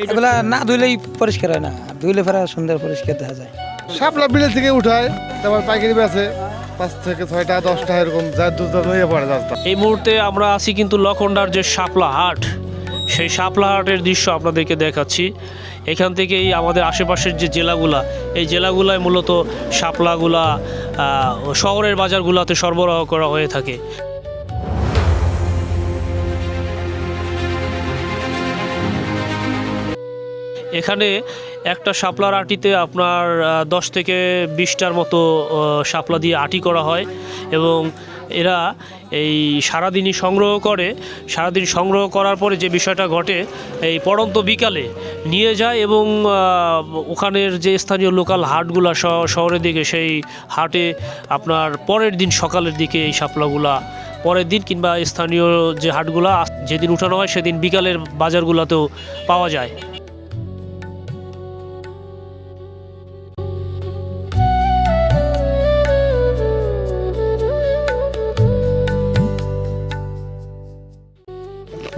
এগুলা না ধুইলেই পরিষ্কার হয় না, ধুইলে ফেরা সুন্দর পরিষ্কার দেখা যায়। শাপলা বিলের থেকে উঠায়, তারপর পাইকারি বেচে 5 থেকে 6টা 10টা এরকম যার দুধ হয়ে পড়ে রাস্তা। এই মুহূর্তে আমরা আছি কিন্তু লখনডার যে শাপলা হাট, সেই শাপলা হাটের দৃশ্য আপনাদেরকে দেখাচ্ছি। এখান থেকেই আমাদের আশেপাশের যে জেলাগুলা, এই জেলাগুলায় মূলত শাপলাগুলা শহরের বাজারগুলোতে সরবরাহ করা হয়ে থাকে। এখানে একটা শাপলার আটিতে আপনার 10 থেকে 20টার মতো শাপলা দিয়ে আটি করা হয় এবং এরা এই সারাদিনই সংগ্রহ করে। সারাদিন সংগ্রহ করার পরে যে বিষয়টা ঘটে, এই পড়ন্ত বিকালে নিয়ে যায় এবং ওখানের যে স্থানীয় লোকাল হাটগুলা শহরের দিকে, সেই হাটে আপনার পরের দিন সকালের দিকে এই শাপলাগুলা পরের দিন কিংবা স্থানীয় যে হাটগুলা যেদিন উঠানো হয় সেদিন বিকালের বাজারগুলোতেও পাওয়া যায়।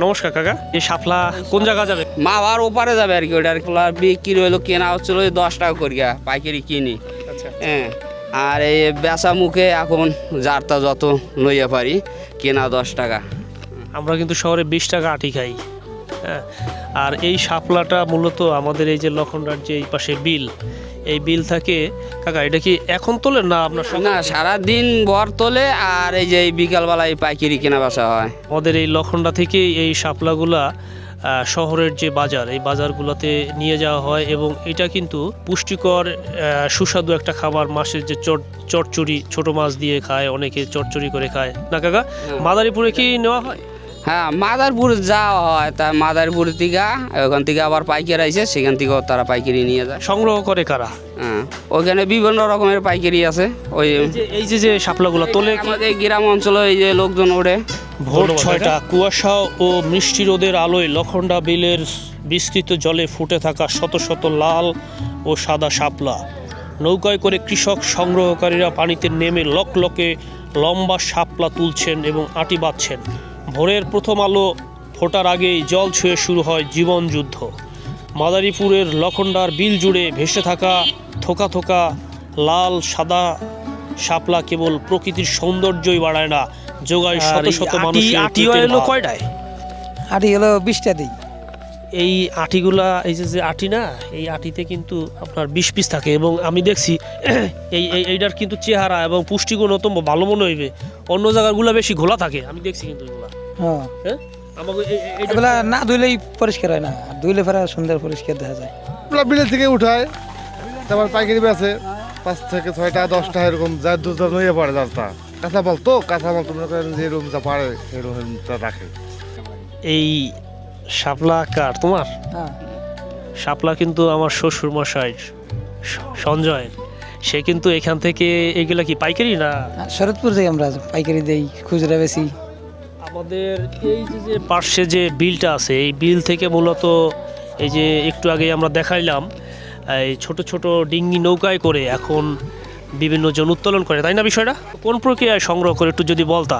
নমস্কার কাকা, এই শাপলা কোন জায়গা যাবে? মাওয়ার ওপারে যাবে আর কি। ওটার বিক্রি হইলো, কেনা হচ্ছিল 10 টাকা করিয়া পাইকারি কিনি। আচ্ছা, হ্যাঁ, আর এই বেচা মুখে এখন যারটা যত লইয়া পারি, কেনা 10 টাকা। আমরা কিন্তু শহরে 20 টাকা আটি খাই। হ্যাঁ, আর এই শাপলাটা মূলত আমাদের এই যে লখনডার যে এই পাশে বিল, এই বিল থাকে কাকা, এটা কি এখন তোলেন না আপনার? না, সারাদিন ভর তোলে, আর এই যে এই বিকালবেলায় পাইকারি কেনা বেচা হয়। আমাদের এই লখনডা থেকে এই শাপলাগুলা শহরের যে বাজার, এই বাজারগুলোতে নিয়ে যাওয়া হয় এবং এটা কিন্তু পুষ্টিকর সুস্বাদু একটা খাবার। মাছের যে চচ্চড়ি, ছোট মাছ দিয়ে খায় অনেকে, চচ্চড়ি করে খায় না কাকা? মাদারীপুরে কি নেওয়া হয়? হ্যাঁ, মাদারপুর যাওয়া হয়, তা মাদারপুর থেকে ওখান থেকে আবার পাইকারি আইসে, সেখান থেকেও তারা পাইকারি নিয়ে যায়। সংগ্রহ করে কারা? হ্যাঁ, ওখানে বিভিন্ন রকমের পাইকারি আছে। ওই এই যে শাপলাগুলো তোলে আমাদের গ্রাম অঞ্চলে এই যে লোকজন ওঠে। ভোর 6টা, কুয়াশা ও মিষ্টি রোদের আলোয় লখনডা বিলের বিস্তৃত জলে ফুটে থাকা শত শত লাল ও সাদা শাপলা। নৌকায় করে কৃষক সংগ্রহকারীরা পানিতে নেমে লকলকে লম্বা শাপলা তুলছেন এবং আটি বাঁধছেন। ভোরের প্রথম আলো ফোটার আগেই জল ছুঁয়ে শুরু হয় জীবন যুদ্ধ। মাদারীপুরের লখনডার বিল জুড়ে ভেসে থাকা থোকা থোকা লাল সাদা শাপলা কেবল প্রকৃতির সৌন্দর্যই বাড়ায় না, যোগায় শত শত মানুষের পেটের ভাত। কয়টায় আটি হলো 20টা দিই। এই আটিগুলা, এই যে আটি না, এই আটিতে কিন্তু আপনার 20 পিস থাকে এবং আমি দেখছি এইটার কিন্তু চেহারা এবং পুষ্টিগুণ অত্যন্ত ভালো মনে হইবে। অন্য জায়গাগুলো বেশি ঘোলা থাকে, আমি দেখছি কিন্তু এগুলা। হ্যাঁ, আমাকে এগুলা না ধুইলেই পরিষ্কার হয় না, ধুইলে ফেরা সুন্দর পরিষ্কার দেখা যায়। শাপলা বিলের থেকে উঠায়, তারপর পাইকারি বেচে 5 থেকে 6টা 10টা এরকম যার দুধ হয়ে পড়ে রাস্তা। কাঁচামাল তো, কাঁচামাল তোমরা করেন যে রুম যা পারে সেই রুম রাখে। এই শাপলা কার তোমার? হ্যাঁ, শাপলা কিন্তু আমার শ্বশুর মশাই সঞ্জয়, সে কিন্তু এখান থেকে এগুলা কি পাইকারি না? শরৎপুর যাই আমরা, পাইকারি দেই, খুচরা বেশি। আমাদের এই যে পার্শ্বে যে বিলটা আছে, এই বিল থেকে মূলত এই যে একটু আগে আমরা দেখাইলাম, এই ছোট ছোট ডিঙ্গি নৌকায় করে এখন বিভিন্ন জন উত্তোলন করে, তাই না? বিষয়টা কোন প্রক্রিয়ায় সংগ্রহ করে একটু যদি বলতা।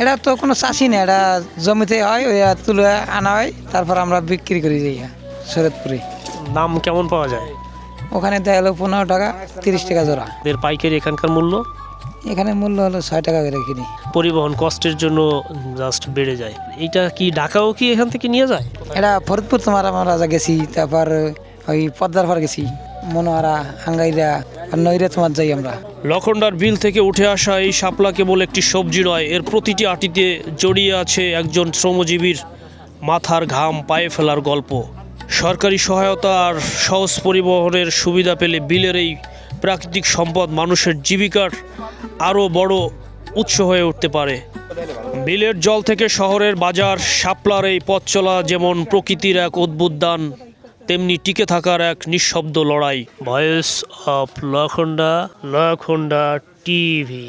এটা তো কোনো চাষি না, এটা জমিতে হয়, ওই তুলে আনা হয়, তারপর আমরা বিক্রি করি যাই শরৎপুরে। দাম কেমন পাওয়া যায়? ওখানে দেয় হলো 15 টাকা, 30 টাকা জোড়া। এদের পাইকারি এখানকার মূল্য? এখানে মূল্য হলো 6 টাকা করে কিনি। পরিবহন কষ্টের জন্য জাস্ট বেড়ে যায়। এইটা কি ঢাকাও কি এখান থেকে নিয়ে যায়? এটা ফরিদপুর তোমার আমরা গেছি, তারপর ওই পদ্মার পার গেছি, মনোহারা, আঙ্গাইরা আর নইরা তোমার যাই আমরা। লখনডার বিল থেকে উঠে আসা এই শাপলা কেবল একটি সবজি নয়, এর প্রতিটি আটিতে জড়িয়ে আছে একজন শ্রমজীবীর মাথার ঘাম পায়ে ফেলার গল্প। সরকারি সহায়তা আর সহজ পরিবহনের সুবিধা পেলে বিলের এই প্রাকৃতিক সম্পদ মানুষের জীবিকার আরও বড় উৎস হয়ে উঠতে পারে। বিলের জল থেকে শহরের বাজার, শাপলার এই পথ চলা যেমন প্রকৃতির এক অদ্ভুত দান, তেমনি টিকে থাকার এক নিঃশব্দ লড়াই। Voice of Lakhanda, Lakhanda TV.